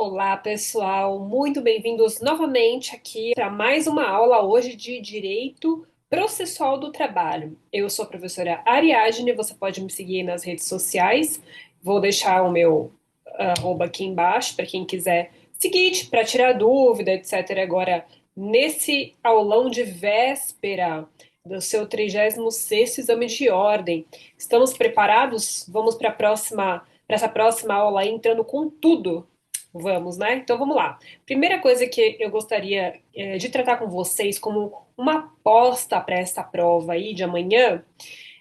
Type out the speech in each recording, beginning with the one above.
Olá, pessoal, muito bem-vindos novamente aqui para mais uma aula hoje de Direito Processual do Trabalho. Eu sou a professora Ariadne, você pode me seguir nas redes sociais, vou deixar o meu arroba aqui embaixo para quem quiser seguir, para tirar dúvida, etc. Agora, nesse aulão de véspera do seu 36º exame de ordem, estamos preparados? Vamos para essa próxima aula aí, entrando com tudo. Vamos, né? Então vamos lá. Primeira coisa que eu gostaria de tratar com vocês como uma aposta para essa prova aí de amanhã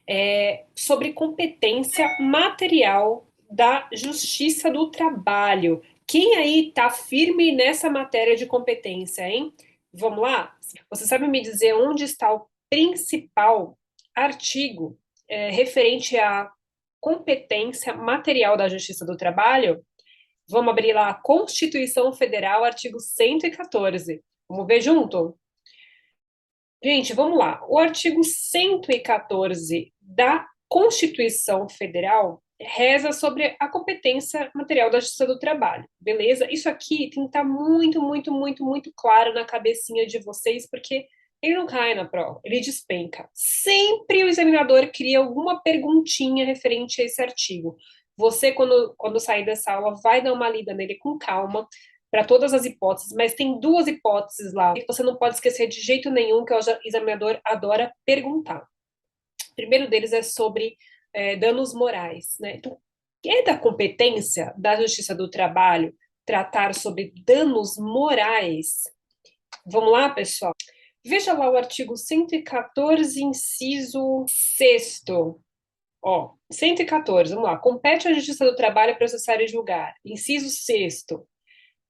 é sobre competência material da Justiça do Trabalho. Quem aí tá firme nessa matéria de competência, hein? Vamos lá? Você sabe me dizer onde está o principal artigo referente à competência material da Justiça do Trabalho? Vamos abrir lá a Constituição Federal, artigo 114. Vamos ver junto? Gente, vamos lá. O artigo 114 da Constituição Federal reza sobre a competência material da Justiça do Trabalho, beleza? Isso aqui tem que estar muito, muito, muito, muito claro na cabecinha de vocês, porque ele não cai na prova, ele despenca. Sempre o examinador cria alguma perguntinha referente a esse artigo. Você, quando sair dessa aula, vai dar uma lida nele com calma, para todas as hipóteses, mas tem duas hipóteses lá que você não pode esquecer de jeito nenhum, que o examinador adora perguntar. O primeiro deles é sobre danos morais, né? Então, é da competência da Justiça do Trabalho tratar sobre danos morais? Vamos lá, pessoal? Veja lá o artigo 114, inciso 6º. Ó, 114, vamos lá. Compete à Justiça do Trabalho processar e julgar. Inciso 6º,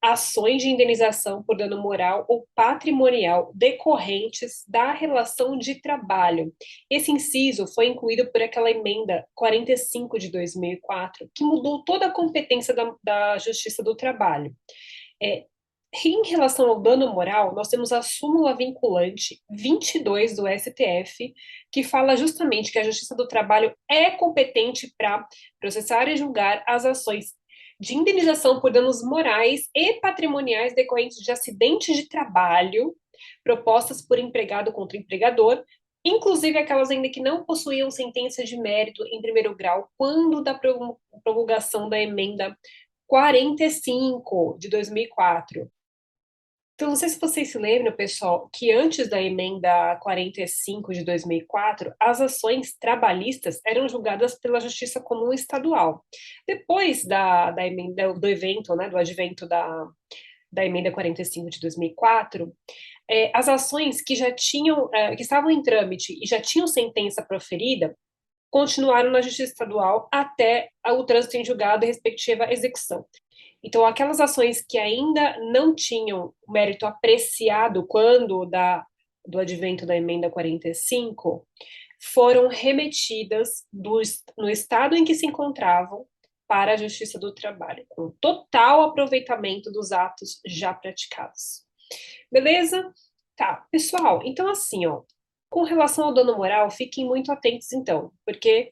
ações de indenização por dano moral ou patrimonial decorrentes da relação de trabalho. Esse inciso foi incluído por aquela emenda 45 de 2004, que mudou toda a competência da Justiça do Trabalho. É, em relação ao dano moral, nós temos a súmula vinculante 22 do STF, que fala justamente que a Justiça do Trabalho é competente para processar e julgar as ações de indenização por danos morais e patrimoniais decorrentes de acidentes de trabalho propostas por empregado contra empregador, inclusive aquelas ainda que não possuíam sentença de mérito em primeiro grau, quando da promulgação da emenda 45 de 2004. Então, não sei se vocês se lembram, pessoal, que antes da emenda 45 de 2004, as ações trabalhistas eram julgadas pela Justiça Comum Estadual. Depois da emenda, do evento, né, do advento da emenda 45 de 2004, as ações que já tinham, que estavam em trâmite e já tinham sentença proferida, continuaram na Justiça Estadual até o trânsito em julgado e respectiva execução. Então, aquelas ações que ainda não tinham mérito apreciado do advento da emenda 45 foram remetidas no estado em que se encontravam para a Justiça do Trabalho, com total aproveitamento dos atos já praticados. Beleza? Tá, pessoal, então assim, ó, com relação ao dano moral, fiquem muito atentos então, porque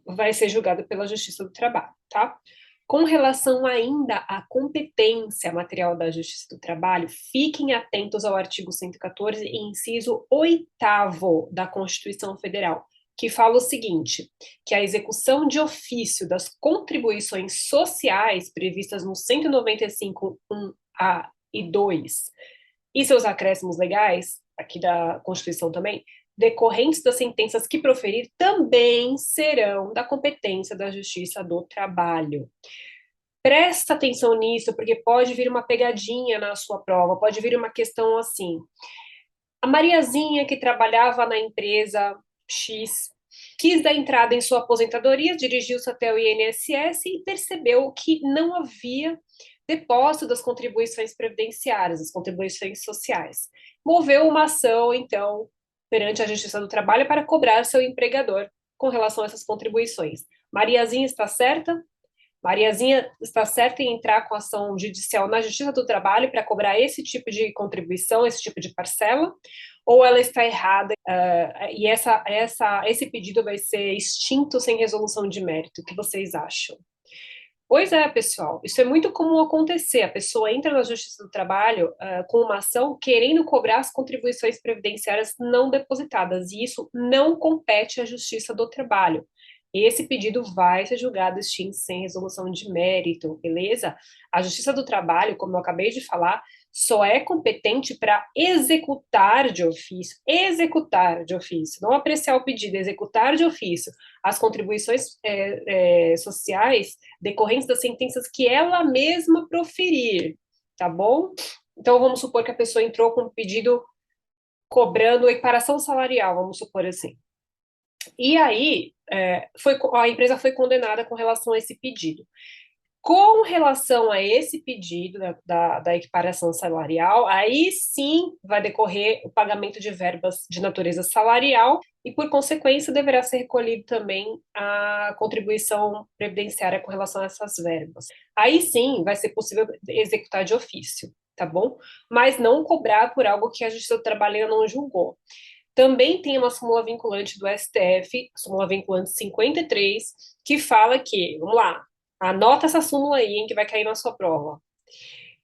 vai ser julgado pela Justiça do Trabalho, tá? Com relação ainda à competência material da Justiça do Trabalho, fiquem atentos ao artigo 114, inciso 8º da Constituição Federal, que fala o seguinte, que a execução de ofício das contribuições sociais previstas no 195, 1A e 2 e seus acréscimos legais, aqui da Constituição também, decorrentes das sentenças que proferir, também serão da competência da Justiça do Trabalho. Presta atenção nisso, porque pode vir uma pegadinha na sua prova, pode vir uma questão assim. A Mariazinha, que trabalhava na empresa X, quis dar entrada em sua aposentadoria, dirigiu-se até o INSS e percebeu que não havia depósito das contribuições previdenciárias, das contribuições sociais. Moveu uma ação, então, perante a Justiça do Trabalho para cobrar seu empregador com relação a essas contribuições. Mariazinha está certa? Mariazinha está certa em entrar com ação judicial na Justiça do Trabalho para cobrar esse tipo de contribuição, esse tipo de parcela, ou ela está errada e esse pedido vai ser extinto sem resolução de mérito? O que vocês acham? Pois é, pessoal, isso é muito comum acontecer. A pessoa entra na Justiça do Trabalho, com uma ação querendo cobrar as contribuições previdenciárias não depositadas, e isso não compete à Justiça do Trabalho. Esse pedido vai ser julgado extinto sem resolução de mérito, beleza? A Justiça do Trabalho, como eu acabei de falar, só é competente para executar de ofício, não apreciar o pedido, executar de ofício as contribuições sociais decorrentes das sentenças que ela mesma proferir, tá bom? Então, vamos supor que a pessoa entrou com um pedido cobrando equiparação salarial, vamos supor assim. E aí, a empresa foi condenada com relação a esse pedido. Com relação a esse pedido da equiparação salarial, aí sim vai decorrer o pagamento de verbas de natureza salarial e, por consequência, deverá ser recolhido também a contribuição previdenciária com relação a essas verbas. Aí sim vai ser possível executar de ofício, tá bom? Mas não cobrar por algo que a Justiça do Trabalho ainda não julgou. Também tem uma súmula vinculante do STF, súmula vinculante 53, que fala que, vamos lá, anota essa súmula aí, hein, que vai cair na sua prova.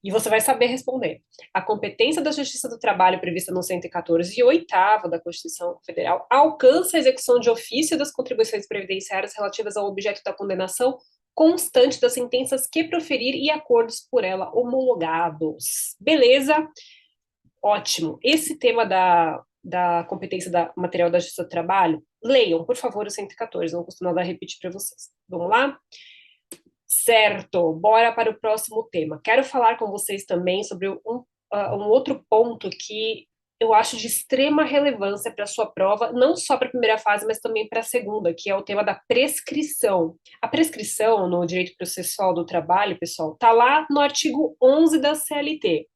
E você vai saber responder. A competência da Justiça do Trabalho, prevista no 114 e 8º da Constituição Federal, alcança a execução de ofício das contribuições previdenciárias relativas ao objeto da condenação constante das sentenças que proferir e acordos por ela homologados. Beleza? Ótimo. Esse tema da competência da material da Justiça do Trabalho, leiam, por favor, o 114, não custa nada repetir para vocês. Vamos lá? Certo, bora para o próximo tema. Quero falar com vocês também sobre um outro ponto que eu acho de extrema relevância para a sua prova, não só para a primeira fase, mas também para a segunda, que é o tema da prescrição. A prescrição no direito processual do trabalho, pessoal, está lá no artigo 11 da CLT.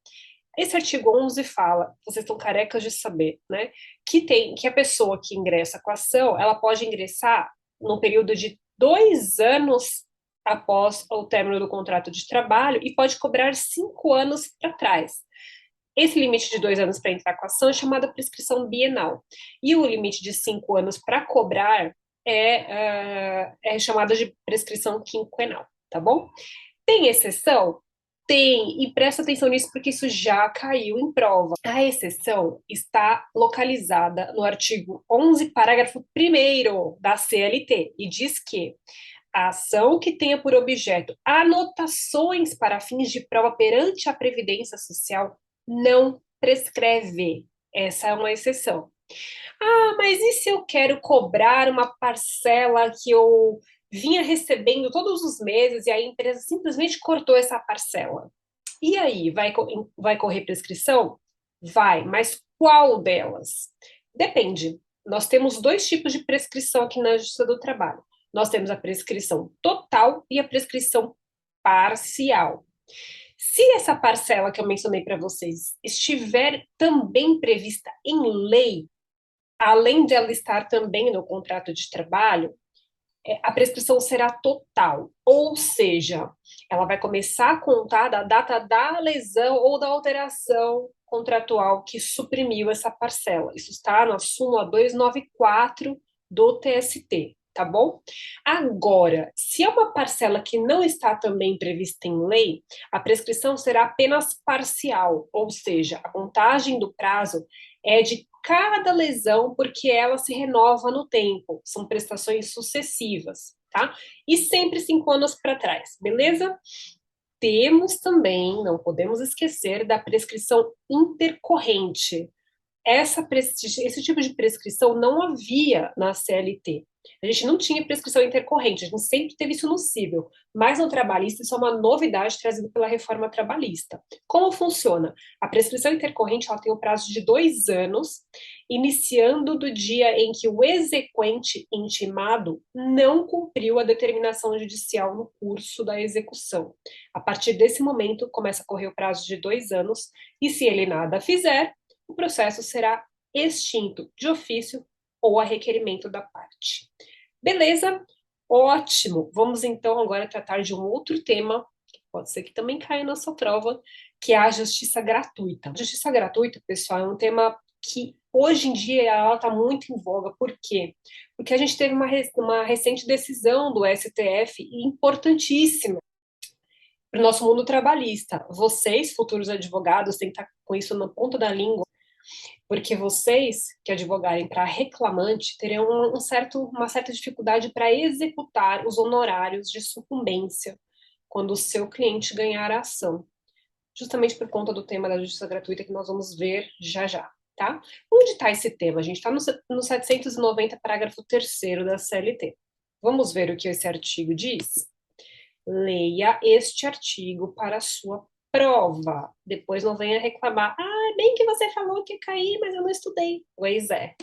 Esse artigo 11 fala, vocês estão carecas de saber, né, que a pessoa que ingressa com a ação, ela pode ingressar no período de 2 anos após o término do contrato de trabalho e pode cobrar 5 anos para trás. Esse limite de 2 anos para entrar com a ação é chamada prescrição bienal. E o limite de 5 anos para cobrar é chamada de prescrição quinquenal, tá bom? Tem exceção? Tem, e presta atenção nisso porque isso já caiu em prova. A exceção está localizada no artigo 11, parágrafo 1º da CLT, e diz que a ação que tenha por objeto anotações para fins de prova perante a Previdência Social não prescreve. Essa é uma exceção. Ah, mas e se eu quero cobrar uma parcela que eu vinha recebendo todos os meses e a empresa simplesmente cortou essa parcela? E aí, vai correr prescrição? Vai, mas qual delas? Depende. Nós temos dois tipos de prescrição aqui na Justiça do Trabalho. Nós temos a prescrição total e a prescrição parcial. Se essa parcela que eu mencionei para vocês estiver também prevista em lei, além de ela estar também no contrato de trabalho, a prescrição será total, ou seja, ela vai começar a contar da data da lesão ou da alteração contratual que suprimiu essa parcela. Isso está na súmula 294 do TST, tá bom? Agora, se é uma parcela que não está também prevista em lei, a prescrição será apenas parcial, ou seja, a contagem do prazo é de cada lesão, porque ela se renova no tempo, são prestações sucessivas, tá? E sempre 5 anos para trás, beleza? Temos também, não podemos esquecer, da prescrição intercorrente. Esse tipo de prescrição não havia na CLT. A gente não tinha prescrição intercorrente, a gente sempre teve isso no cível, mas no trabalhista isso é uma novidade trazida pela reforma trabalhista. Como funciona? A prescrição intercorrente ela tem o prazo de 2 anos, iniciando do dia em que o exequente intimado não cumpriu a determinação judicial no curso da execução. A partir desse momento, começa a correr o prazo de 2 anos, e se ele nada fizer, o processo será extinto de ofício ou a requerimento da parte. Beleza? Ótimo! Vamos então agora tratar de um outro tema, que pode ser que também caia na sua prova, que é a justiça gratuita. A justiça gratuita, pessoal, é um tema que hoje em dia ela está muito em voga. Por quê? Porque a gente teve uma recente decisão do STF importantíssima, para o nosso mundo trabalhista. Vocês, futuros advogados, têm que estar com isso na ponta da língua, porque vocês que advogarem para reclamante terão uma certa dificuldade para executar os honorários de sucumbência quando o seu cliente ganhar a ação, justamente por conta do tema da justiça gratuita que nós vamos ver já já, tá? Onde está esse tema? A gente está no 790, parágrafo 3º da CLT. Vamos ver o que esse artigo diz? Leia este artigo para a sua prova. Depois não venha reclamar. Ah, bem que você falou que ia cair, mas eu não estudei. Pois é.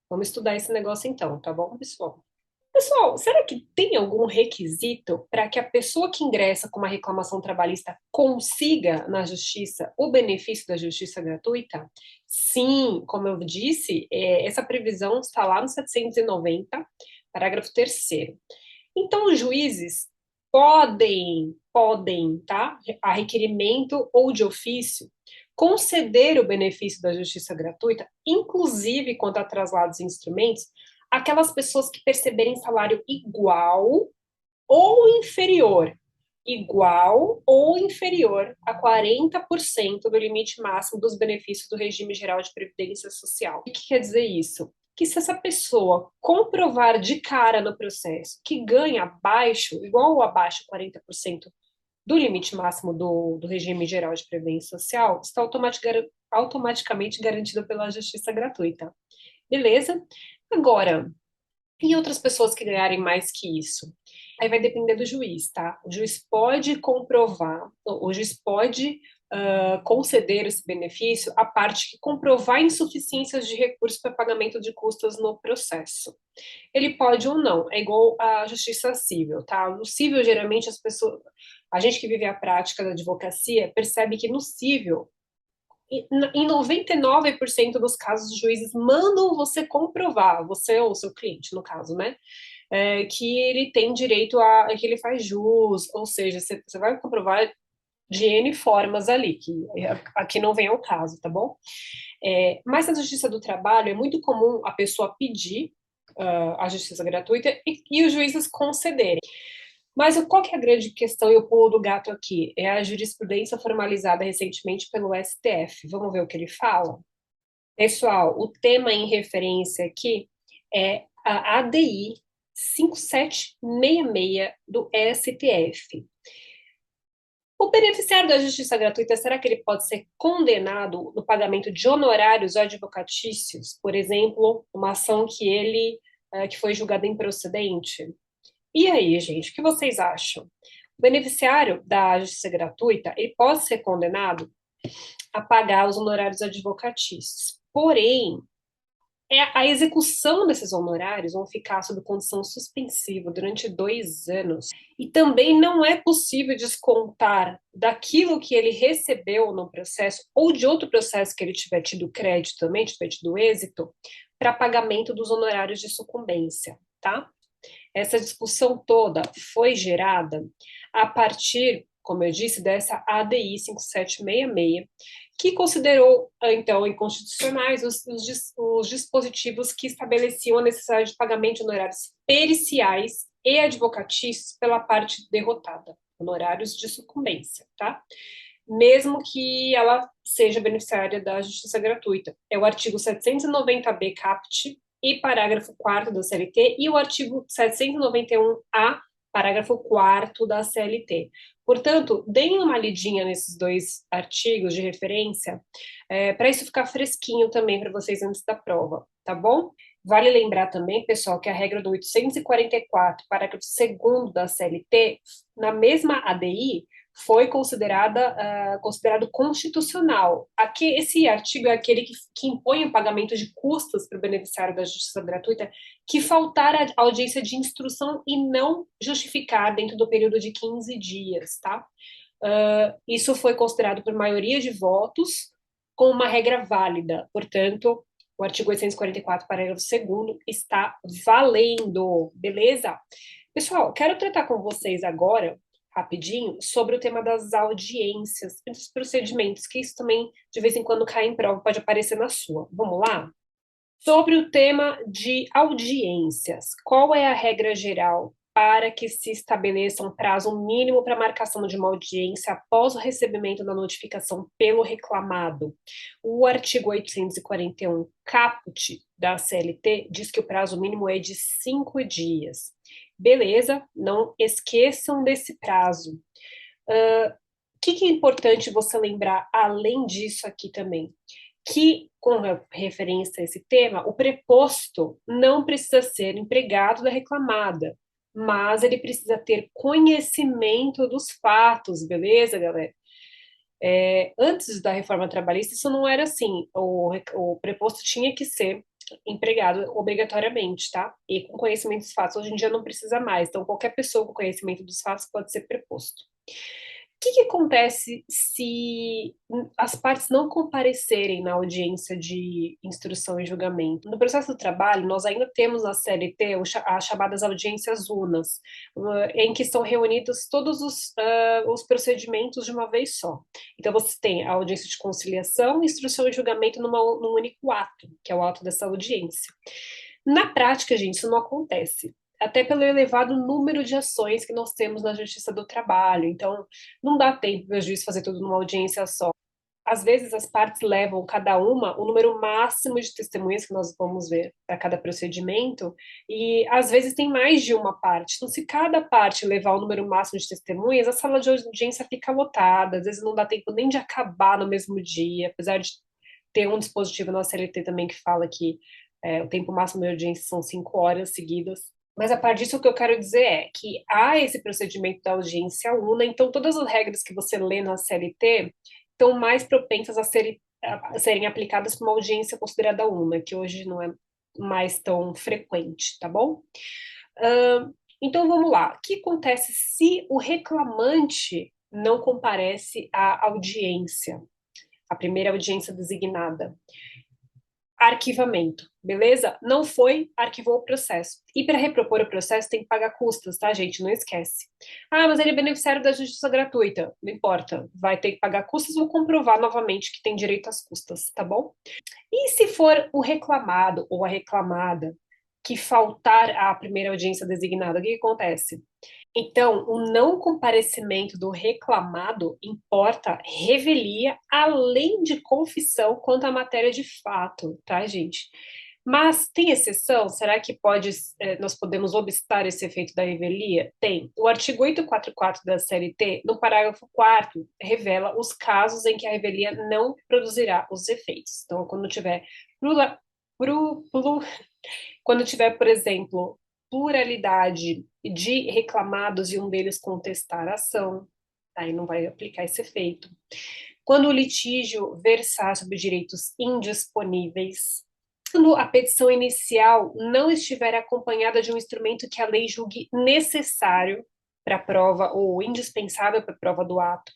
Vamos estudar esse negócio então, tá bom, pessoal? Pessoal, será que tem algum requisito para que a pessoa que ingressa com uma reclamação trabalhista consiga na justiça o benefício da justiça gratuita? Sim, como eu disse, essa previsão está lá no 790, parágrafo 3º. Então, os juízes podem, tá? A requerimento ou de ofício, conceder o benefício da justiça gratuita, inclusive quanto a traslados e instrumentos, aquelas pessoas que perceberem salário igual ou inferior a 40% do limite máximo dos benefícios do regime geral de previdência social. O que quer dizer isso? Que se essa pessoa comprovar de cara no processo que ganha abaixo, igual ou abaixo de 40% do limite máximo do regime geral de previdência social, está automaticamente garantida pela justiça gratuita. Beleza? Agora, e outras pessoas que ganharem mais que isso? Aí vai depender do juiz, tá? O juiz pode comprovar, o juiz pode conceder esse benefício à parte que comprovar insuficiências de recursos para pagamento de custas no processo. Ele pode ou não, é igual à justiça civil, tá? No civil, geralmente, a gente que vive a prática da advocacia percebe que no civil, em 99% dos casos, os juízes mandam você comprovar, você ou seu cliente, no caso, né? Que ele tem direito que ele faz jus, ou seja, você vai comprovar de N formas ali, que aqui não vem ao caso, tá bom? Mas na justiça do trabalho é muito comum a pessoa pedir a justiça gratuita e os juízes concederem. Mas qual que é a grande questão e o pulo do gato aqui? É a jurisprudência formalizada recentemente pelo STF. Vamos ver o que ele fala? Pessoal, o tema em referência aqui é a ADI 5766 do STF. O beneficiário da justiça gratuita, será que ele pode ser condenado no pagamento de honorários advocatícios? Por exemplo, uma ação que foi julgada improcedente? E aí, gente, o que vocês acham? O beneficiário da justiça gratuita, ele pode ser condenado a pagar os honorários advocatícios. Porém, a execução desses honorários vão ficar sob condição suspensiva durante 2 anos. E também não é possível descontar daquilo que ele recebeu no processo ou de outro processo que ele tiver tido crédito também, tiver tido êxito, para pagamento dos honorários de sucumbência, tá? Essa discussão toda foi gerada a partir, como eu disse, dessa ADI 5766, que considerou, então, inconstitucionais os dispositivos que estabeleciam a necessidade de pagamento de honorários periciais e advocatícios pela parte derrotada, honorários de sucumbência, tá? Mesmo que ela seja beneficiária da justiça gratuita. É o artigo 790b caput e parágrafo 4º da CLT e o artigo 791A, parágrafo 4º da CLT. Portanto, deem uma lidinha nesses 2 artigos de referência, para isso ficar fresquinho também para vocês antes da prova, tá bom? Vale lembrar também, pessoal, que a regra do 844, parágrafo 2º da CLT, na mesma ADI, foi considerado constitucional. Esse artigo é aquele que impõe o pagamento de custas para o beneficiário da justiça gratuita que faltar a audiência de instrução e não justificar dentro do período de 15 dias, tá? Isso foi considerado por maioria de votos como uma regra válida. Portanto, o artigo 844, parágrafo 2º, está valendo, beleza? Pessoal, quero tratar com vocês agora rapidinho sobre o tema das audiências e dos procedimentos, que isso também de vez em quando cai em prova, pode aparecer na sua. Vamos lá? Sobre o tema de audiências, qual é a regra geral para que se estabeleça um prazo mínimo para marcação de uma audiência após o recebimento da notificação pelo reclamado. O artigo 841, caput da CLT, diz que o prazo mínimo é de 5 dias. Beleza, não esqueçam desse prazo. O que é importante você lembrar, além disso aqui também? Que, com referência a esse tema, o preposto não precisa ser empregado da reclamada, mas ele precisa ter conhecimento dos fatos, beleza, galera? Antes da reforma trabalhista, isso não era assim. O preposto tinha que ser empregado obrigatoriamente, tá? E com conhecimento dos fatos. Hoje em dia não precisa mais. Então, qualquer pessoa com conhecimento dos fatos pode ser preposto. O que acontece se as partes não comparecerem na audiência de instrução e julgamento? No processo do trabalho, nós ainda temos na CLT as chamadas audiências unas, em que estão reunidos todos os procedimentos de uma vez só. Então, você tem a audiência de conciliação, instrução e julgamento num único ato, que é o ato dessa audiência. Na prática, gente, isso não acontece até pelo elevado número de ações que nós temos na Justiça do Trabalho. Então, não dá tempo para o juiz fazer tudo numa audiência só. Às vezes, as partes levam cada uma o número máximo de testemunhas que nós vamos ver para cada procedimento, e às vezes tem mais de uma parte. Então, se cada parte levar o número máximo de testemunhas, a sala de audiência fica lotada, às vezes não dá tempo nem de acabar no mesmo dia, apesar de ter um dispositivo na CLT também que fala que o tempo máximo de audiência são 5 horas seguidas. Mas a partir disso, o que eu quero dizer é que há esse procedimento da audiência una, então todas as regras que você lê na CLT estão mais propensas a serem aplicadas para uma audiência considerada una, que hoje não é mais tão frequente, tá bom? Então vamos lá. O que acontece se o reclamante não comparece à audiência, a primeira audiência designada? Arquivamento, beleza? Não foi, arquivou o processo. E para repropor o processo tem que pagar custas, tá, gente? Não esquece. Ah, mas ele é beneficiário da justiça gratuita. Não importa, vai ter que pagar custas ou comprovar novamente que tem direito às custas, tá bom? E se for o reclamado ou a reclamada que faltar à primeira audiência designada, o que acontece? Então, o não comparecimento do reclamado importa revelia, além de confissão quanto à matéria de fato, tá, gente? Mas tem exceção? Será que nós podemos obstar esse efeito da revelia? Tem. O artigo 844 da CLT, no parágrafo 4º, revela os casos em que a revelia não produzirá os efeitos. Então, pru- plu- quando tiver, por exemplo, pluralidade de reclamados e um deles contestar a ação, aí não vai aplicar esse efeito. Quando o litígio versar sobre direitos indisponíveis, quando a petição inicial não estiver acompanhada de um instrumento que a lei julgue necessário para a prova ou indispensável para a prova do ato,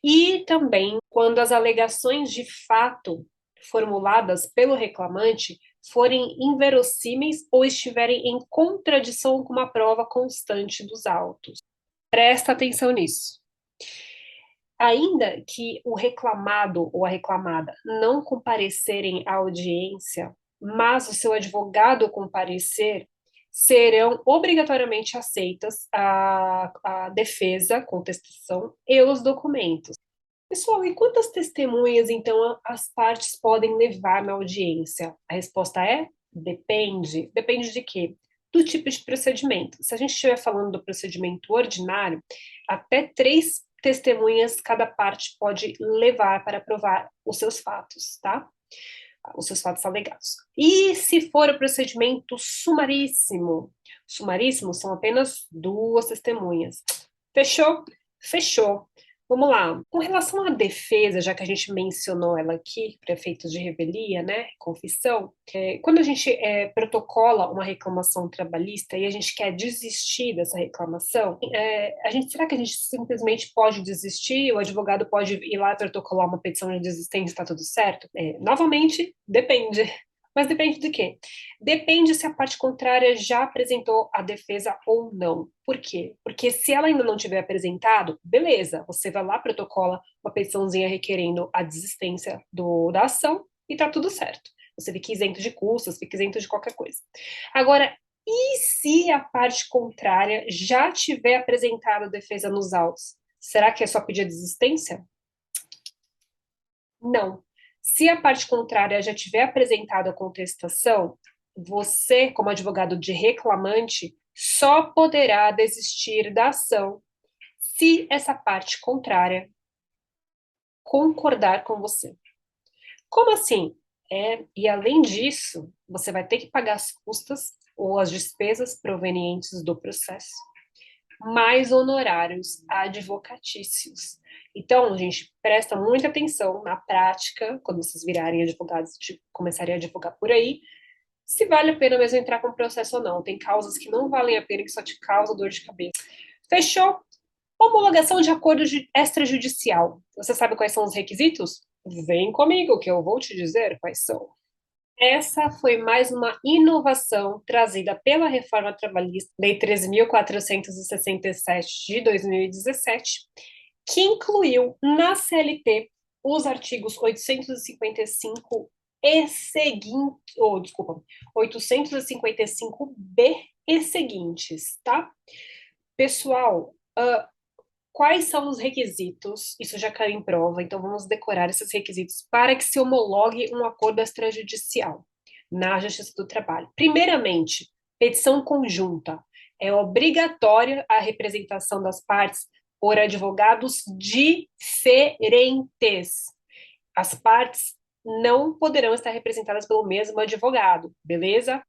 e também quando as alegações de fato formuladas pelo reclamante forem inverossímeis ou estiverem em contradição com uma prova constante dos autos. Presta atenção nisso. Ainda que o reclamado ou a reclamada não comparecerem à audiência, mas o seu advogado comparecer, serão obrigatoriamente aceitas a defesa, contestação e os documentos. Pessoal, e quantas testemunhas, então, as partes podem levar na audiência? A resposta é: depende. Depende de quê? Do tipo de procedimento. Se a gente estiver falando do procedimento ordinário, até 3 testemunhas cada parte pode levar para provar os seus fatos, tá? Os seus fatos alegados. E se for o procedimento sumaríssimo? Sumaríssimo são apenas 2 testemunhas. Fechou? Fechou. Vamos lá. Com relação à defesa, já que a gente mencionou ela aqui, para efeitos de revelia, né, confissão, quando a gente protocola uma reclamação trabalhista e a gente quer desistir dessa reclamação, será que a gente simplesmente pode desistir? O advogado pode ir lá e protocolar uma petição de desistência, está tudo certo? Novamente, depende. Mas depende de quê? Depende se a parte contrária já apresentou a defesa ou não. Por quê? Porque se ela ainda não tiver apresentado, beleza, você vai lá, protocola uma petiçãozinha requerendo a desistência da ação e tá tudo certo. Você fica isento de custas, fica isento de qualquer coisa. Agora, E se a parte contrária já tiver apresentado defesa nos autos, será que é só pedir a desistência? Não. Se a parte contrária já tiver apresentado a contestação, você, como advogado de reclamante, só poderá desistir da ação se essa parte contrária concordar com você. Como assim? E além disso, você vai ter que pagar as custas ou as despesas provenientes do processo, mais honorários advocatícios. Então, gente, presta muita atenção na prática, quando vocês virarem advogados, começarem a advogar por aí, se vale a pena mesmo entrar com processo ou não. Tem causas que não valem a pena e que só te causam dor de cabeça. Fechou? Homologação de acordo extrajudicial. Você sabe quais são os requisitos? Vem comigo que eu vou te dizer quais são. Essa foi mais uma inovação trazida pela Reforma Trabalhista, Lei 13.467 de 2017, que incluiu na CLT os artigos 855 e seguintes, desculpa, 855B e seguintes, tá? Pessoal, quais são os requisitos? Isso já caiu em prova, então vamos decorar esses requisitos para que se homologue um acordo extrajudicial na Justiça do Trabalho. Primeiramente, petição conjunta. É obrigatória a representação das partes por advogados diferentes. As partes não poderão estar representadas pelo mesmo advogado, beleza?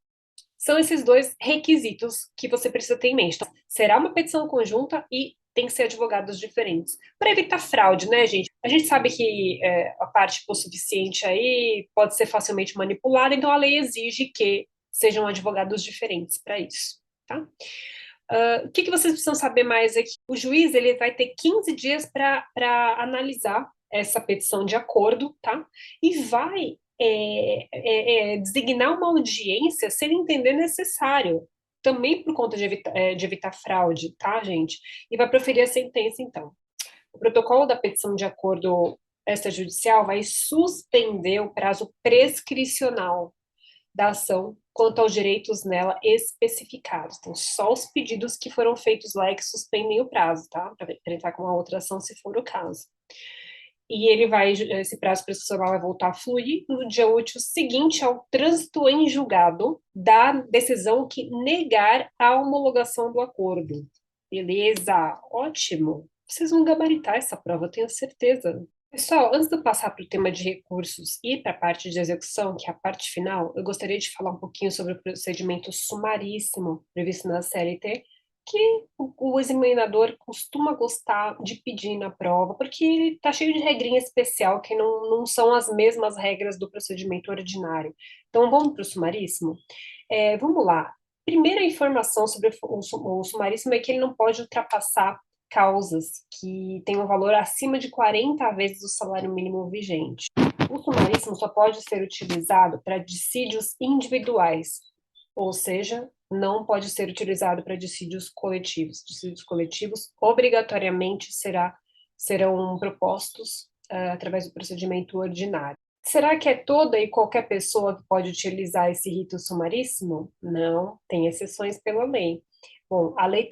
São esses dois requisitos que você precisa ter em mente. Então, será uma petição conjunta e tem que ser advogados diferentes. Para evitar fraude, né, gente? A gente sabe que a parte hipossuficiente aí pode ser facilmente manipulada, então a lei exige que sejam advogados diferentes para isso, tá? O que vocês precisam saber mais aqui? O juiz ele vai ter 15 dias para analisar essa petição de acordo, tá? E vai designar uma audiência se ele entender necessário, também por conta de evitar fraude, tá, gente? E vai proferir a sentença, então. O protocolo da petição de acordo extrajudicial vai suspender o prazo prescricional da ação quanto aos direitos nela especificados. Então, só os pedidos que foram feitos lá é que suspendem o prazo, tá? Para entrar com uma outra ação, se for o caso. E esse prazo prescricional vai voltar a fluir no dia útil seguinte ao trânsito em julgado da decisão que negar a homologação do acordo. Beleza, ótimo. Vocês vão gabaritar essa prova, eu tenho certeza. Pessoal, antes de eu passar para o tema de recursos e para a parte de execução, que é a parte final, eu gostaria de falar um pouquinho sobre o procedimento sumaríssimo previsto na CLT, que o examinador costuma gostar de pedir na prova, porque ele está cheio de regrinha especial que não são as mesmas regras do procedimento ordinário. Então, vamos para o sumaríssimo? Vamos lá. Primeira informação sobre o sumaríssimo é que ele não pode ultrapassar causas que têm um valor acima de 40 vezes o salário mínimo vigente. O sumaríssimo só pode ser utilizado para dissídios individuais, ou seja, não pode ser utilizado para dissídios coletivos. Dissídios coletivos obrigatoriamente serão propostos através do procedimento ordinário. Será que é toda e qualquer pessoa que pode utilizar esse rito sumaríssimo? Não, tem exceções pela lei. Bom, a lei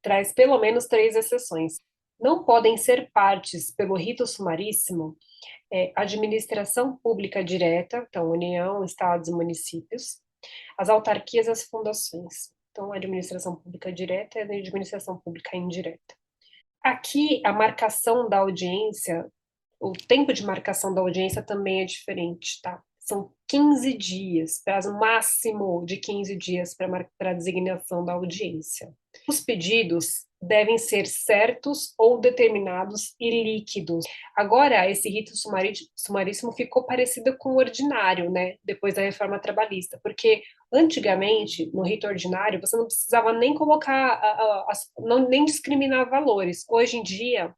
traz pelo menos 3 exceções. Não podem ser partes pelo rito sumaríssimo administração pública direta, então União, Estados e municípios, as autarquias e as fundações. Então, a administração pública direta e a administração pública indireta. Aqui, a marcação da audiência, o tempo de marcação da audiência também é diferente, tá? São 15 dias, prazo máximo de 15 dias para a designação da audiência. Os pedidos devem ser certos ou determinados e líquidos. Agora, esse rito sumaríssimo ficou parecido com o ordinário, né? Depois da reforma trabalhista, porque antigamente, no rito ordinário, você não precisava nem colocar, nem discriminar valores. Hoje em dia,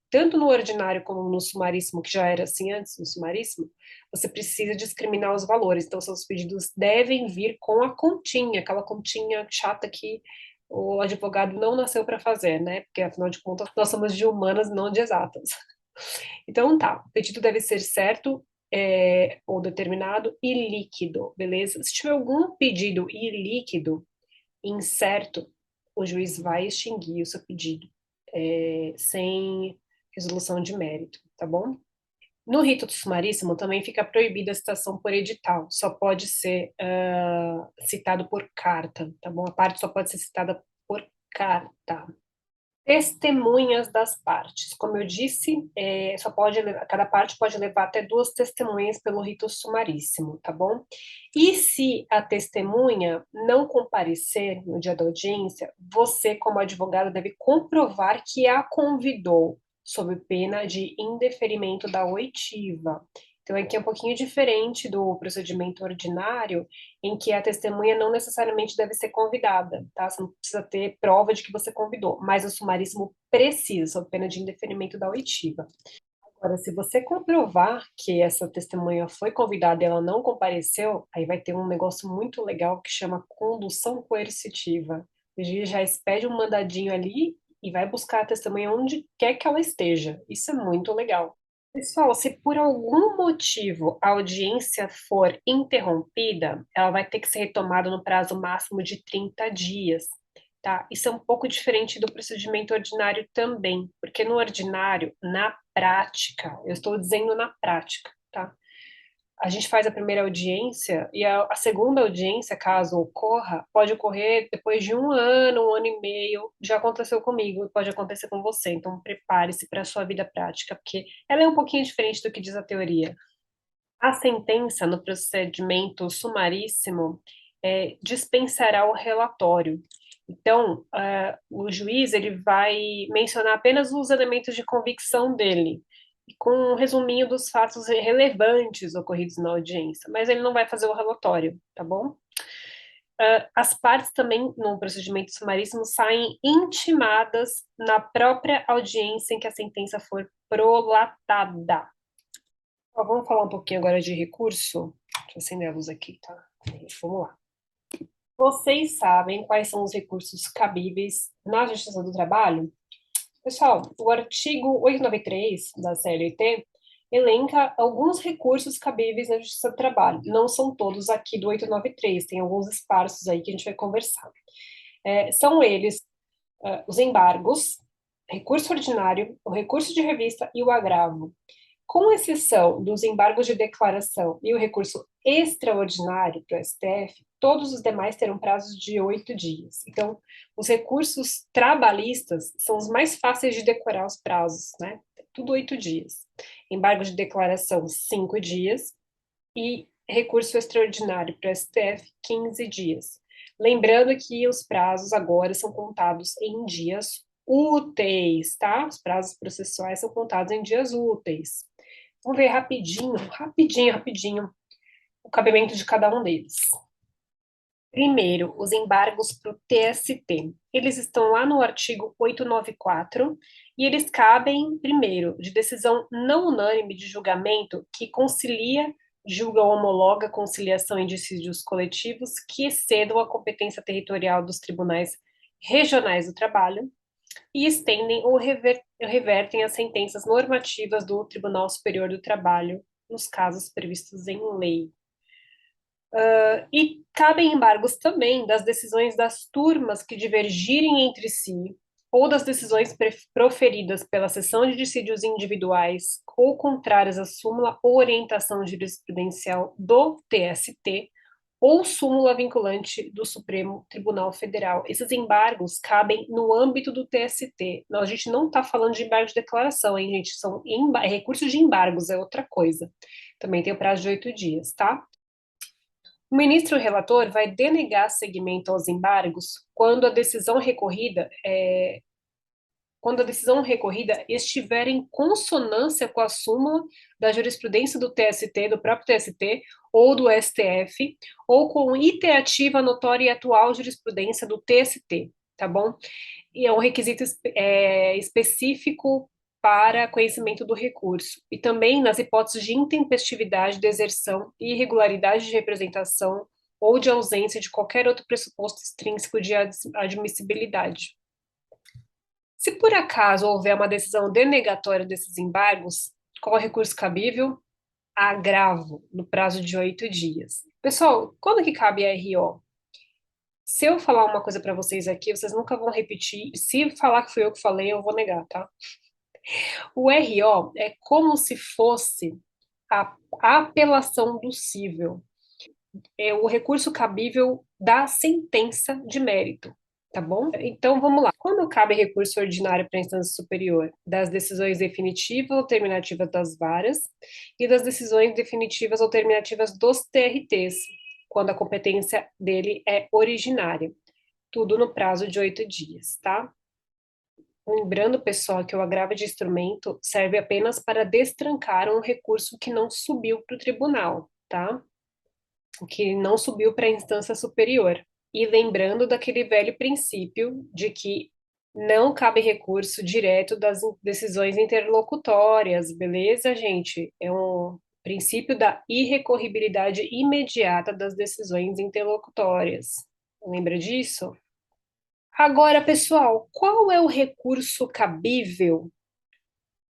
tanto no ordinário como no sumaríssimo, que já era assim antes no sumaríssimo, você precisa discriminar os valores. Então, seus pedidos devem vir com a continha, aquela continha chata que o advogado não nasceu para fazer, né? Porque, afinal de contas, nós somos de humanas, não de exatas. Então, tá, o pedido deve ser certo ou determinado e líquido, beleza? Se tiver algum pedido ilíquido, incerto, o juiz vai extinguir o seu pedido, sem resolução de mérito, tá bom? No rito sumaríssimo também fica proibida a citação por edital, só pode ser citado por carta, tá bom? A parte só pode ser citada por carta. Testemunhas das partes. Como eu disse, cada parte pode levar até duas testemunhas pelo rito sumaríssimo, tá bom? E se a testemunha não comparecer no dia da audiência, você, como advogado, deve comprovar que a convidou, sob pena de indeferimento da oitiva. Então, aqui é um pouquinho diferente do procedimento ordinário, em que a testemunha não necessariamente deve ser convidada, tá? Você não precisa ter prova de que você convidou, mas o sumaríssimo precisa, sob pena de indeferimento da oitiva. Agora, se você comprovar que essa testemunha foi convidada e ela não compareceu, aí vai ter um negócio muito legal que chama condução coercitiva. O juiz já expede um mandadinho ali e vai buscar a testemunha onde quer que ela esteja. Isso é muito legal. Pessoal, se por algum motivo a audiência for interrompida, ela vai ter que ser retomada no prazo máximo de 30 dias, tá? Isso é um pouco diferente do procedimento ordinário também, porque no ordinário, na prática, eu estou dizendo na prática, tá? A gente faz a primeira audiência e a segunda audiência, caso ocorra, pode ocorrer depois de um ano e meio. Já aconteceu comigo, pode acontecer com você. Então, prepare-se para a sua vida prática, porque ela é um pouquinho diferente do que diz a teoria. A sentença no procedimento sumaríssimo dispensará o relatório. Então, o juiz ele vai mencionar apenas os elementos de convicção dele, com um resuminho dos fatos relevantes ocorridos na audiência, mas ele não vai fazer o relatório, tá bom? As partes também, no procedimento sumaríssimo, saem intimadas na própria audiência em que a sentença for prolatada. Vamos falar um pouquinho agora de recurso. Deixa eu acender a luz aqui, tá? Vamos lá. Vocês sabem quais são os recursos cabíveis na Justiça do Trabalho? Pessoal, o artigo 893 da CLT elenca alguns recursos cabíveis na Justiça do Trabalho. Não são todos aqui do 893, tem alguns esparsos aí que a gente vai conversar. São eles os embargos, recurso ordinário, o recurso de revista e o agravo. Com exceção dos embargos de declaração e o recurso extraordinário para o STF, todos os demais terão prazos de 8 dias. Então, os recursos trabalhistas são os mais fáceis de decorar os prazos, né? Tudo 8 dias. Embargo de declaração, 5 dias. E recurso extraordinário para o STF, 15 dias. Lembrando que os prazos agora são contados em dias úteis, tá? Os prazos processuais são contados em dias úteis. Vamos ver rapidinho, o cabimento de cada um deles. Primeiro, os embargos para o TST. Eles estão lá no artigo 894 e eles cabem, primeiro, de decisão não unânime de julgamento que concilia, julga ou homologa conciliação em dissídios coletivos que excedam a competência territorial dos tribunais regionais do trabalho e estendem ou revertem as sentenças normativas do Tribunal Superior do Trabalho nos casos previstos em lei. E cabem embargos também das decisões das turmas que divergirem entre si ou das decisões proferidas pela seção de dissídios individuais ou contrárias à súmula ou orientação jurisprudencial do TST ou súmula vinculante do Supremo Tribunal Federal. Esses embargos cabem no âmbito do TST. A gente não está falando de embargo de declaração, hein, gente? São recursos de embargos, é outra coisa. Também tem o prazo de 8 dias, tá? O ministro relator vai denegar seguimento aos embargos quando a decisão recorrida estiver em consonância com a súmula da jurisprudência do TST, do próprio TST, ou do STF, ou com iterativa, notória e atual jurisprudência do TST, tá bom? E é um requisito específico para conhecimento do recurso, e também nas hipóteses de intempestividade, deserção, irregularidade de representação ou de ausência de qualquer outro pressuposto extrínseco de admissibilidade. Se por acaso houver uma decisão denegatória desses embargos, qual é o recurso cabível? agravo no prazo de 8 dias. Pessoal, quando que cabe a RO? Se eu falar uma coisa para vocês aqui, vocês nunca vão repetir. Se falar que fui eu que falei, eu vou negar, tá? O RO é como se fosse a apelação do cível. É o recurso cabível da sentença de mérito, tá bom? Então vamos lá. Quando cabe recurso ordinário para a instância superior? Das decisões definitivas ou terminativas das varas e das decisões definitivas ou terminativas dos TRTs, quando a competência dele é originária. Tudo no prazo de 8 dias, tá? Lembrando, pessoal, que o agravo de instrumento serve apenas para destrancar um recurso que não subiu para o tribunal, tá? Que não subiu para a instância superior. E lembrando daquele velho princípio de que não cabe recurso direto das decisões interlocutórias, beleza, gente? É um princípio da irrecorribilidade imediata das decisões interlocutórias. Lembra disso? Agora, pessoal, qual é o recurso cabível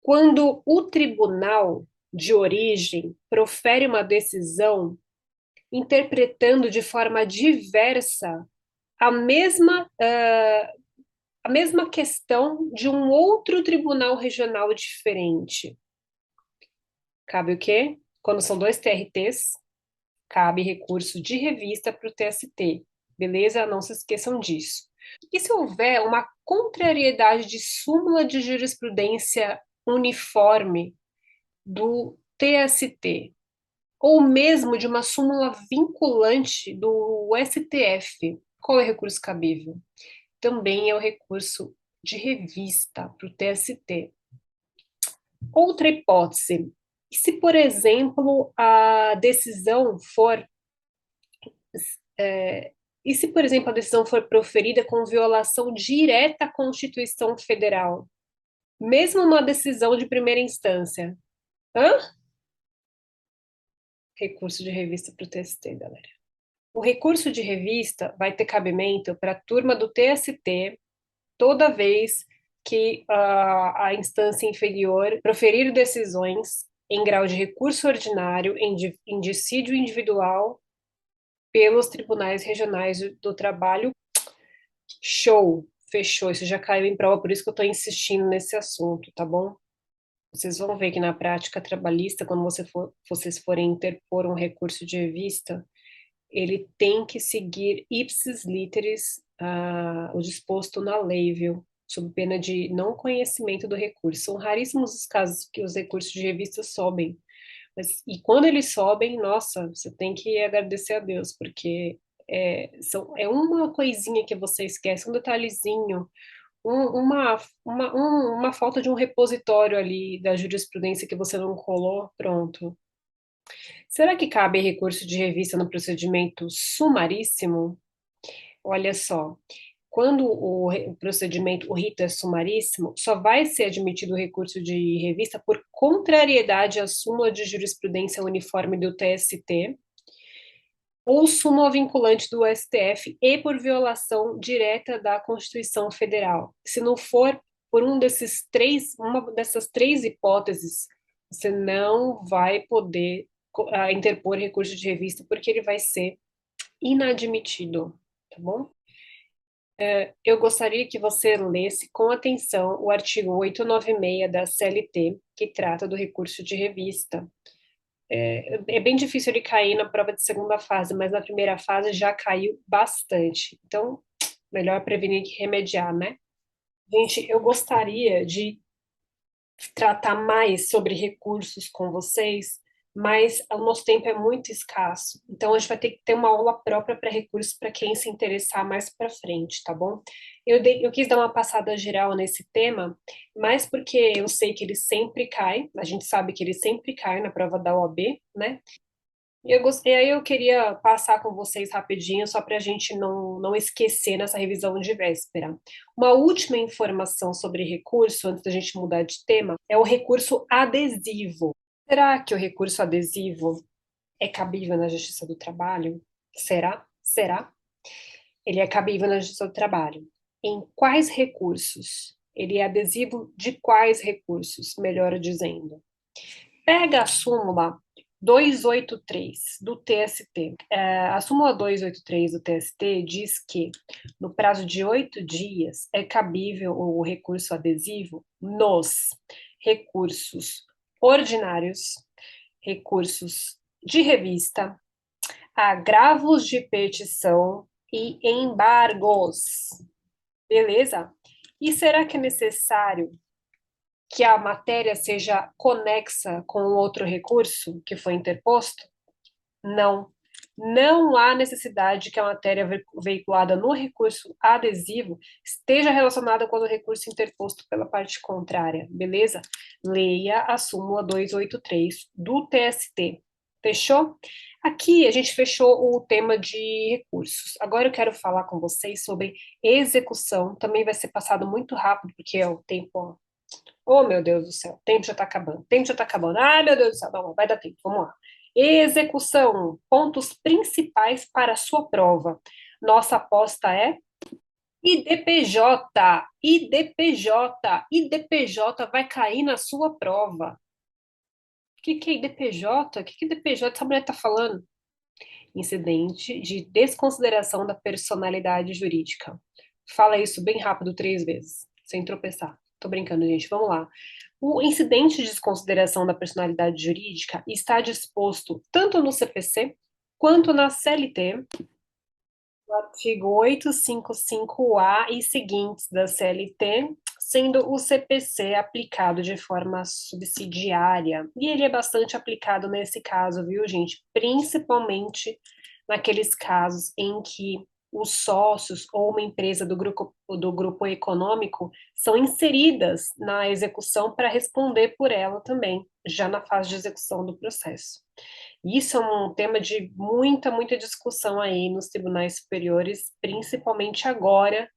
quando o tribunal de origem profere uma decisão interpretando de forma diversa a mesma, a mesma questão de um outro tribunal regional diferente? Cabe o quê? Quando são dois TRTs, cabe recurso de revista para o TST. Beleza? Não se esqueçam disso. E se houver uma contrariedade de súmula de jurisprudência uniforme do TST, ou mesmo de uma súmula vinculante do STF, qual é o recurso cabível? Também é o recurso de revista para o TST. Outra hipótese, e se, por exemplo, a decisão for e se, por exemplo, a decisão for proferida com violação direta à Constituição Federal, mesmo uma decisão de primeira instância? Hã? Recurso de revista para o TST, galera. O recurso de revista vai ter cabimento para a turma do TST toda vez que a instância inferior proferir decisões em grau de recurso ordinário em dissídio individual pelos tribunais regionais do trabalho. Show, fechou. Isso já caiu em prova, por isso que eu estou insistindo nesse assunto, tá bom? Vocês vão ver que na prática trabalhista, quando vocês forem interpor um recurso de revista, ele tem que seguir ipsis literis o disposto na lei, viu? Sob pena de não conhecimento do recurso. São raríssimos os casos que os recursos de revista sobem. E quando eles sobem, nossa, você tem que agradecer a Deus, porque é uma coisinha que você esquece, um detalhezinho, uma falta de um repositório ali da jurisprudência que você não colou, pronto. Será que cabe recurso de revista no procedimento sumaríssimo? Olha só, quando o procedimento, o rito é sumaríssimo, só vai ser admitido o recurso de revista por contrariedade à súmula de jurisprudência uniforme do TST ou súmula vinculante do STF e por violação direta da Constituição Federal. Se não for por uma dessas três hipóteses, você não vai poder interpor recurso de revista porque ele vai ser inadmitido, tá bom? Eu gostaria que você lesse com atenção o artigo 896 da CLT, que trata do recurso de revista. É bem difícil ele cair na prova de segunda fase, mas na primeira fase já caiu bastante. Então, melhor prevenir que remediar, né? Gente, eu gostaria de tratar mais sobre recursos com vocês, mas o nosso tempo é muito escasso. Então, a gente vai ter que ter uma aula própria para recursos para quem se interessar mais para frente, tá bom? Eu quis dar uma passada geral nesse tema, mas porque eu sei que ele sempre cai, a gente sabe que ele sempre cai na prova da OAB, né? E aí eu queria passar com vocês rapidinho, só para a gente não esquecer nessa revisão de véspera. Uma última informação sobre recurso, antes da gente mudar de tema, é o recurso adesivo. Será que o recurso adesivo é cabível na Justiça do Trabalho? Será? Será? Ele é cabível na Justiça do Trabalho. Em quais recursos? Ele é adesivo de quais recursos, melhor dizendo? Pega a súmula 283 do TST. A súmula 283 do TST diz que, no prazo de 8 dias, é cabível o recurso adesivo nos recursos ordinários, recursos de revista, agravos de petição e embargos. Beleza? E será que é necessário que a matéria seja conexa com outro recurso que foi interposto? Não. Não há necessidade de que a matéria veiculada no recurso adesivo esteja relacionada com o recurso interposto pela parte contrária, beleza? Leia a súmula 283 do TST. Fechou? Aqui a gente fechou o tema de recursos. Agora eu quero falar com vocês sobre execução. Também vai ser passado muito rápido, porque é o tempo. Oh, meu Deus do céu, o tempo já está acabando. O tempo já está acabando. Ai, meu Deus do céu. Não, vai dar tempo. Vamos lá. Execução. Pontos principais para a sua prova. Nossa aposta é IDPJ. IDPJ. IDPJ vai cair na sua prova. O que é IDPJ? O que IDPJ essa mulher está falando? Incidente de desconsideração da personalidade jurídica. Fala isso bem rápido 3 vezes, sem tropeçar. Tô brincando, gente. Vamos lá. O incidente de desconsideração da personalidade jurídica está disposto tanto no CPC quanto na CLT, no artigo 855-A e seguintes da CLT, sendo o CPC aplicado de forma subsidiária. E ele é bastante aplicado nesse caso, viu, gente? Principalmente naqueles casos em que os sócios ou uma empresa do grupo econômico são inseridas na execução para responder por ela também, já na fase de execução do processo. Isso é um tema de muita, muita discussão aí nos tribunais superiores, principalmente agora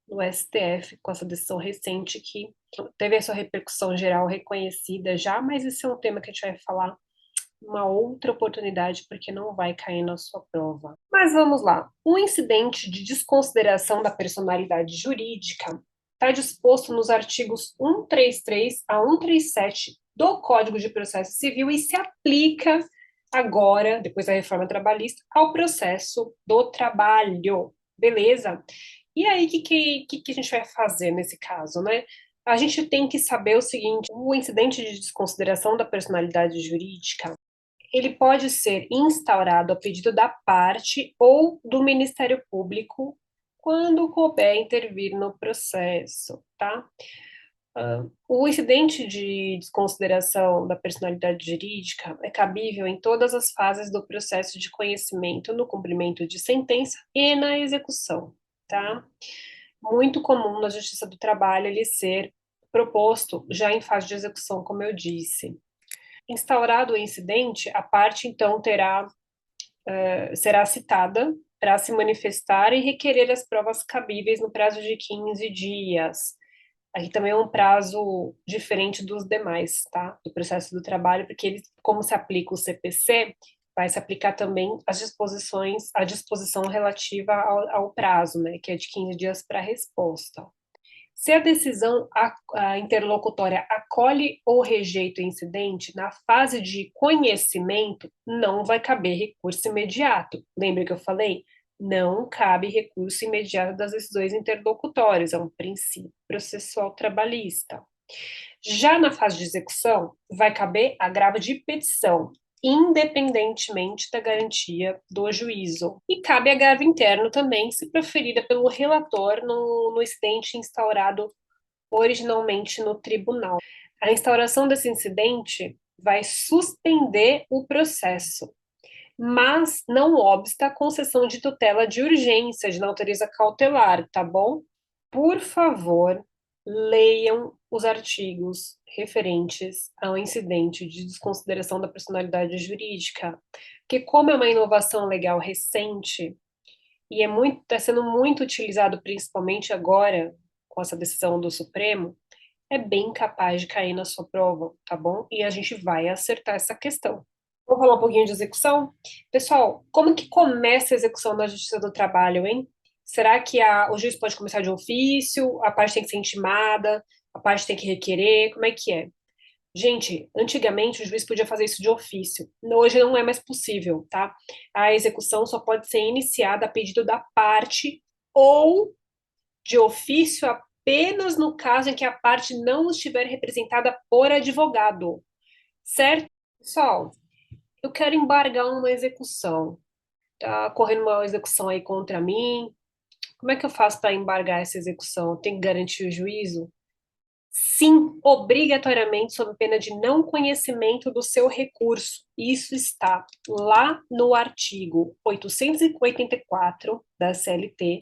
no STF, com essa decisão recente que teve a sua repercussão geral reconhecida já, mas esse é um tema que a gente vai falar uma outra oportunidade, porque não vai cair na sua prova. Mas vamos lá. O incidente de desconsideração da personalidade jurídica está disposto nos artigos 133 a 137 do Código de Processo Civil e se aplica agora, depois da reforma trabalhista, ao processo do trabalho. Beleza? E aí, o que a gente vai fazer nesse caso, né? A gente tem que saber o seguinte: o incidente de desconsideração da personalidade jurídica ele pode ser instaurado a pedido da parte ou do Ministério Público quando couber intervir no processo, tá? O incidente de desconsideração da personalidade jurídica é cabível em todas as fases do processo de conhecimento, no cumprimento de sentença e na execução, tá? Muito comum na Justiça do Trabalho ele ser proposto já em fase de execução, como eu disse. Instaurado o incidente, a parte então será citada para se manifestar e requerer as provas cabíveis no prazo de 15 dias. Aqui também é um prazo diferente dos demais, tá? Do processo do trabalho, porque ele, como se aplica o CPC, vai se aplicar também as disposições, a disposição relativa ao prazo, né? Que é de 15 dias para resposta. Se a decisão a interlocutória acolhe ou rejeita o incidente, na fase de conhecimento, não vai caber recurso imediato. Lembra que eu falei? Não cabe recurso imediato das decisões interlocutórias, é um princípio processual trabalhista. Já na fase de execução, vai caber agravo de petição, independentemente da garantia do juízo. E cabe agravo interno também, se proferida pelo relator no incidente instaurado originalmente no tribunal. A instauração desse incidente vai suspender o processo, mas não obsta a concessão de tutela de urgência, de natureza cautelar, tá bom? Por favor, leiam os artigos referentes ao incidente de desconsideração da personalidade jurídica, porque como é uma inovação legal recente e está sendo muito utilizado principalmente agora com essa decisão do Supremo, é bem capaz de cair na sua prova, tá bom? E a gente vai acertar essa questão. Vamos falar um pouquinho de execução? Pessoal, como que começa a execução da Justiça do Trabalho, hein? Será que o juiz pode começar de ofício? A parte tem que ser intimada? A parte tem que requerer? Como é que é? Gente, antigamente o juiz podia fazer isso de ofício. Hoje não é mais possível, tá? A execução só pode ser iniciada a pedido da parte ou de ofício apenas no caso em que a parte não estiver representada por advogado, certo? Pessoal, eu quero embargar uma execução. Tá correndo uma execução aí contra mim. Como é que eu faço para embargar essa execução? Tem que garantir o juízo? Sim, obrigatoriamente, sob pena de não conhecimento do seu recurso. Isso está lá no artigo 884 da CLT,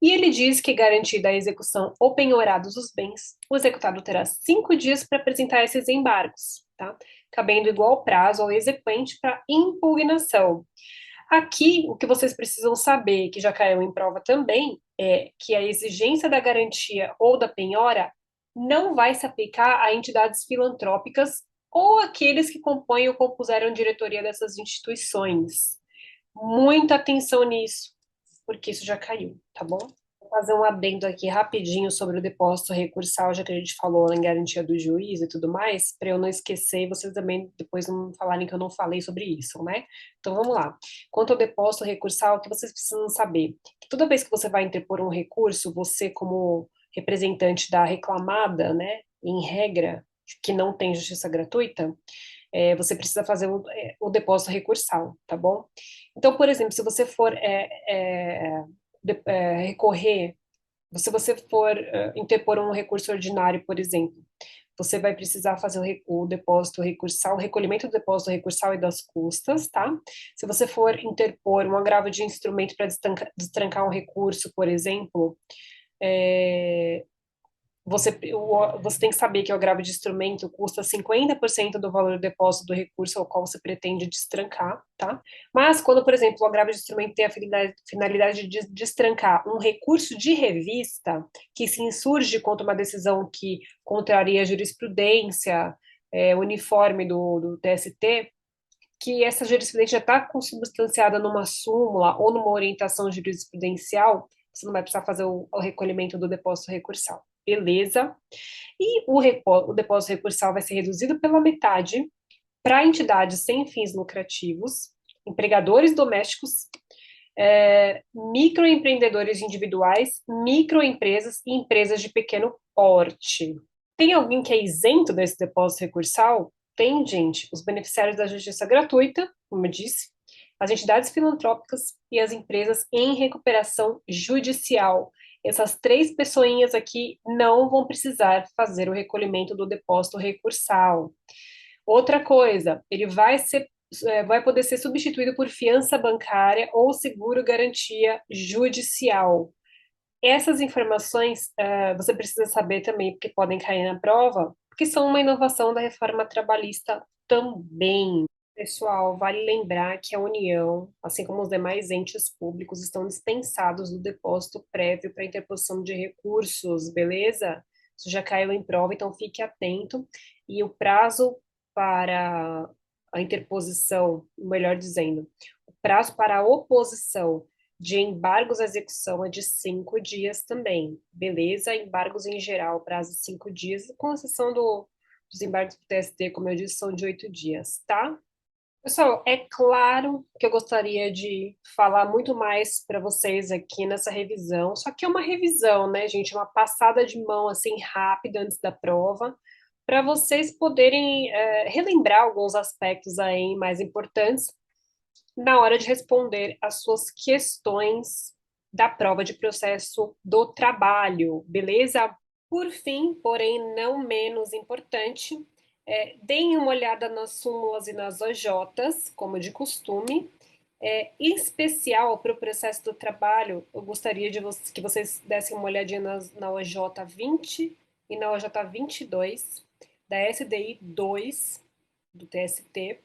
e ele diz que, garantida a execução ou penhorados os bens, o executado terá 5 dias para apresentar esses embargos, tá? Cabendo igual prazo ao exequente para impugnação. Aqui, o que vocês precisam saber, que já caiu em prova também, é que a exigência da garantia ou da penhora não vai se aplicar a entidades filantrópicas ou aqueles que compõem ou compuseram a diretoria dessas instituições. Muita atenção nisso, porque isso já caiu, tá bom? Vou fazer um adendo aqui rapidinho sobre o depósito recursal, já que a gente falou em garantia do juiz e tudo mais, para eu não esquecer e vocês também depois não falarem que eu não falei sobre isso, né? Então vamos lá. Quanto ao depósito recursal, o que vocês precisam saber? Que toda vez que você vai interpor um recurso, você, como representante da reclamada, né, em regra, que não tem justiça gratuita, você precisa fazer o depósito recursal, tá bom? Então, por exemplo, se você for recorrer, se você for interpor um recurso ordinário, por exemplo, você vai precisar fazer o depósito recursal, o recolhimento do depósito recursal e das custas, tá? Se você for interpor um agravo de instrumento para destrancar um recurso, por exemplo, é, você tem que saber que o agravo de instrumento custa 50% do valor do depósito do recurso ao qual você pretende destrancar, tá? Mas quando, por exemplo, o agravo de instrumento tem a finalidade de destrancar um recurso de revista que se insurge contra uma decisão que contraria a jurisprudência uniforme do TST, que essa jurisprudência já está consubstanciada numa súmula ou numa orientação jurisprudencial, você não vai precisar fazer o recolhimento do depósito recursal. Beleza? E o depósito recursal vai ser reduzido pela metade para entidades sem fins lucrativos, empregadores domésticos, microempreendedores individuais, microempresas e empresas de pequeno porte. Tem alguém que é isento desse depósito recursal? Tem, gente. Os beneficiários da justiça gratuita, como eu disse, as entidades filantrópicas e as empresas em recuperação judicial. Essas três pessoinhas aqui não vão precisar fazer o recolhimento do depósito recursal. Outra coisa, ele vai poder ser substituído por fiança bancária ou seguro garantia judicial. Essas informações você precisa saber também, porque podem cair na prova, porque são uma inovação da reforma trabalhista também. Pessoal, vale lembrar que a União, assim como os demais entes públicos, estão dispensados do depósito prévio para interposição de recursos, beleza? Isso já caiu em prova, então fique atento. E o prazo para a interposição, melhor dizendo, o prazo para a oposição de embargos à execução é de 5 dias também, beleza? Embargos em geral, prazo de 5 dias, com exceção dos embargos do TST, como eu disse, são de 8 dias, tá? Pessoal, é claro que eu gostaria de falar muito mais para vocês aqui nessa revisão, só que é uma revisão, né, gente? Uma passada de mão assim rápida antes da prova, para vocês poderem relembrar alguns aspectos aí mais importantes na hora de responder as suas questões da prova de processo do trabalho, beleza? Por fim, porém não menos importante, deem uma olhada nas súmulas e nas OJs, como de costume. Em especial para o processo do trabalho, eu gostaria que vocês dessem uma olhadinha na OJ 20 e na OJ 22, da SDI 2, do TST.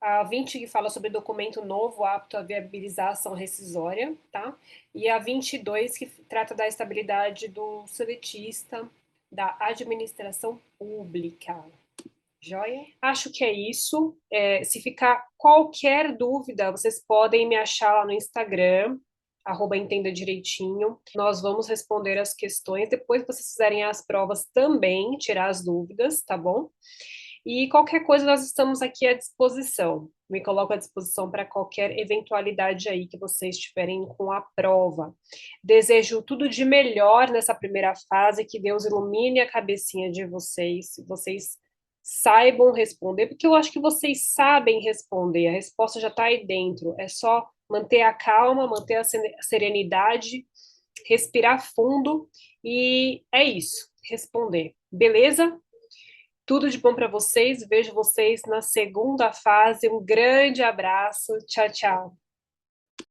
A 20 que fala sobre documento novo apto a viabilizar a ação rescisória, tá? E a 22 que trata da estabilidade do seletista da administração pública. Joia? Acho que é isso. Se ficar qualquer dúvida, vocês podem me achar lá no Instagram, @entenda direitinho. Nós vamos responder as questões. Depois que vocês fizerem as provas também, tirar as dúvidas, tá bom? E qualquer coisa, nós estamos aqui à disposição. Me coloco à disposição para qualquer eventualidade aí que vocês tiverem com a prova. Desejo tudo de melhor nessa primeira fase, que Deus ilumine a cabecinha de vocês, vocês saibam responder, porque eu acho que vocês sabem responder, a resposta já está aí dentro, é só manter a calma, manter a serenidade, respirar fundo e é isso, responder. Beleza? Tudo de bom para vocês. Vejo vocês na segunda fase. Um grande abraço. Tchau, tchau.